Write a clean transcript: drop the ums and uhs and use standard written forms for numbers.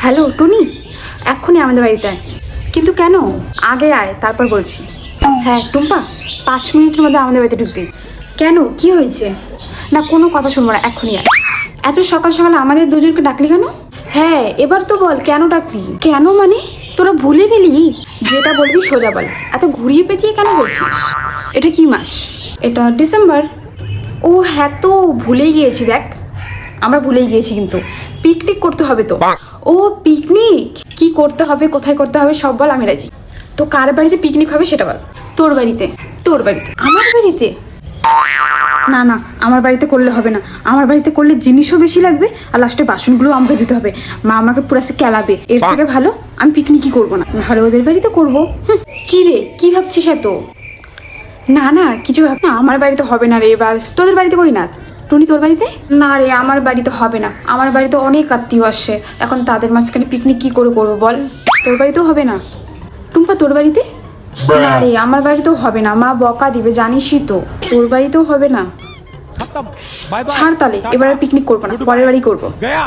Hello টুনি, এক্ষুনি আমাদের বাড়িতে আয়। কিন্তু কেন? আগে আয়, তারপর বলছি। হ্যাঁ টুম্পা, 5 মিনিটের মধ্যে আমাদের বাড়িতে ঢুকবি। কেন, কি হয়েছে? না কোনো কথা শুনবো না, এক্ষুনি আয়। এত সকাল সকাল আমাদের দুজনকে ডাকলি কেন? হ্যাঁ এবার তো বল, কেন ডাকলি? কেন মানে? তোরা ভুলে গেলি? যেটা বলবি সোজা বল, এত ঘুরিয়ে পেঁচিয়ে কেন বলছিস? এটা কি মাস? এটা ডিসেম্বর। ও হ্যাঁ, তো ভুলেই গিয়েছি। দেখ, আমরা ভুলেই গিয়েছি, কিন্তু পিকনিক করতে হবে তো। ও পিকনিক কি করতে হবে, কোথায় করতে হবে সব বল, আমি রাজি। তো কার বাড়িতে পিকনিক হবে সেটা বল। তোর বাড়িতে। তোর বাড়িতে? আমার বাড়িতে? না না, আমার বাড়িতে করলে হবে না। আমার বাড়িতে করলে জিনিসও বেশি লাগবে, আর লাস্টে বাসনগুলো আমাকে দিতে হবে। মা আমাকে পুরো সে কেলাবে। এর থেকে ভালো আমি পিকনিকই করবো না, তাহলে ওদের বাড়িতে করবো। কি রে, কি ভাবছিস এত? না না কিছু ভাব না, আমার বাড়িতে হবে না রে। এবার তোদের বাড়িতে করি না। টুনি তোর বাড়িতে? না রে, আমার বাড়িতে হবে না। আমার বাড়িতে অনেক আত্মীয় আসছে, এখন তাদের মাঝখানে পিকনিক কি করে করবো বল। তোর বাড়িতেও হবে না? টুম্পা তোর বাড়িতে? না রে, আমার বাড়িতেও হবে না, মা বকা দিবে জানিসই তো। তোর বাড়িতেও হবে না? खत्म बाय बाय ছাড় তাহলে, এবার পিকনিক করবো না, পরের বাড়ি করবো। गया।